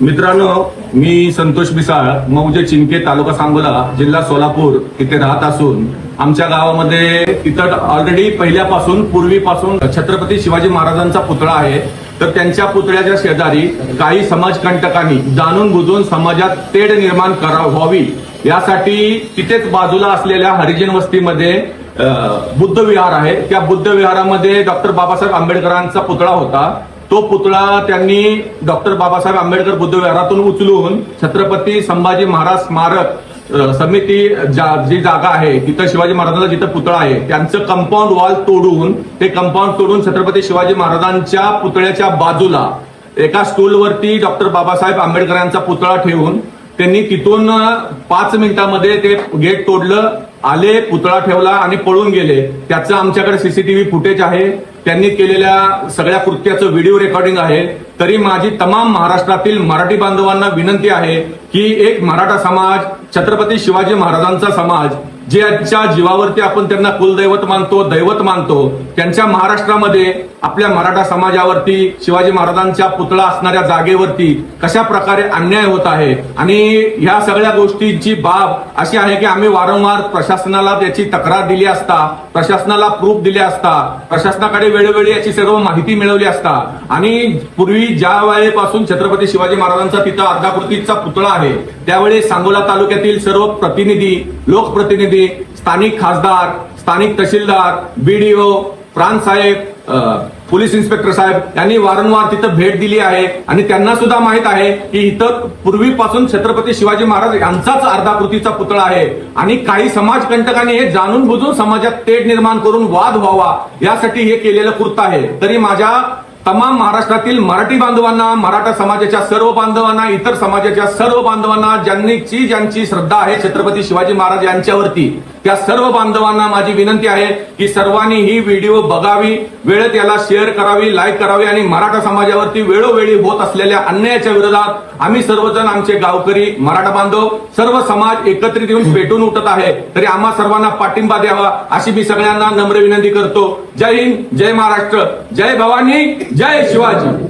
मित्रांनो, मी संतोष मिसाळ, मौजे चिंके, तालुका सांगोला, जिल्हा सोलापूर इथे राहत असून आमच्या गावामध्ये इथं ऑलरेडी पहिल्यापासून पूर्वीपासून छत्रपती शिवाजी महाराजांचा पुतळा आहे. तर त्यांच्या पुतळ्याच्या शेजारी काही समाजकंटकांनी जाणून बुजून समाजात तेढ निर्माण व्हावी यासाठी तिथेच बाजूला असलेल्या हरिजन वस्तीमध्ये बुद्ध विहार आहे. त्या बुद्ध विहारामध्ये डॉक्टर बाबासाहेब आंबेडकरांचा पुतळा होता. तो पुतळा त्यांनी डॉक्टर बाबासाहेब आंबेडकर बुद्ध विहारातून उचलून छत्रपती संभाजी महाराज स्मारक समिती जी जागा आहे तिथं शिवाजी महाराजांचा जिथं पुतळा आहे त्यांचं कंपाऊंड वॉल तोडून छत्रपती शिवाजी महाराजांच्या पुतळ्याच्या बाजूला एका स्टूलवरती डॉक्टर बाबासाहेब आंबेडकरांचा पुतळा ठेवून त्यांनी तिथून 5 मिनिटांमध्ये ते गेट तोडलं, आले, पुतळा ठेवला आणि पळून गेले. त्याचं आमच्याकडे सीसीटीव्ही फुटेज आहे. त्यांनी केलेल्या सगळ्या कृत्याचं व्हिडिओ रेकॉर्डिंग आहे. तरी माझी तमाम महाराष्ट्रातील मराठी बांधवांना विनंती आहे की एक मराठा समाज, छत्रपती शिवाजी महाराजांचा समाज, ज्यांच्या जीवावरती आपण त्यांना कुलदैवत मानतो, दैवत मानतो, त्यांच्या महाराष्ट्रामध्ये आपल्या मराठा समाजावरती शिवाजी महाराजांच्या पुतळा असणाऱ्या जागेवरती कशा प्रकारे अन्याय होत आहे. आणि ह्या सगळ्या गोष्टींची बाब अशी आहे की आम्ही वारंवार प्रशासनाला त्याची तक्रार दिली असता, प्रशासनाला प्रूफ दिले असता, प्रशासनाकडे वेळोवेळी याची सर्व माहिती मिळवली असता आणि पूर्वी ज्या वेळेपासून छत्रपती शिवाजी महाराजांचा तिथं अर्धाकृतीचा पुतळा आहे त्यावेळी सांगोला तालुक्यातील सर्व प्रतिनिधी, लोकप्रतिनिधी, स्थानिक खासदार, स्थानिक तहसीलदार, बीडीओ, प्रांत साहेब, पोलीस इन्स्पेक्टर साहेब यांनी वारंवार तिथं भेट दिली आहे आणि त्यांना सुद्धा माहित आहे की इथं पूर्वीपासून छत्रपती शिवाजी महाराज यांचाच अर्धाकृतीचा पुतळा आहे आणि काही समाजकंटकांनी हे जाणून बुजून समाजात तेढ निर्माण करून वाद व्हावा यासाठी हे केलेलं कृत्य आहे. तरी माझ्या तमाम महाराष्ट्रातील मराठी बांधवांना, मराठा समाजाच्या सर्व बांधवांना, इतर समाजाच्या सर्व बांधवांना ज्यांची श्रद्धा आहे छत्रपती शिवाजी महाराज यांच्यावरती, त्या सर्व बांधवांना माझी विनंती आहे की सर्वांनी ही व्हिडिओ बघावी, वेळेत याला शेअर करावी, लाईक करावी आणि मराठा समाजावरती वेळोवेळी होत असलेल्या अन्यायाच्या विरोधात आम्ही सर्वजण, आमचे गावकरी, मराठा बांधव, सर्व समाज एकत्रित येऊन पेटून उठत आहे. तरी आम्हा सर्वांना पाठिंबा द्यावा अशी मी सगळ्यांना नम्र विनंती करतो. जय हिंद, जय महाराष्ट्र, जय भवानी, जय शिवाजी.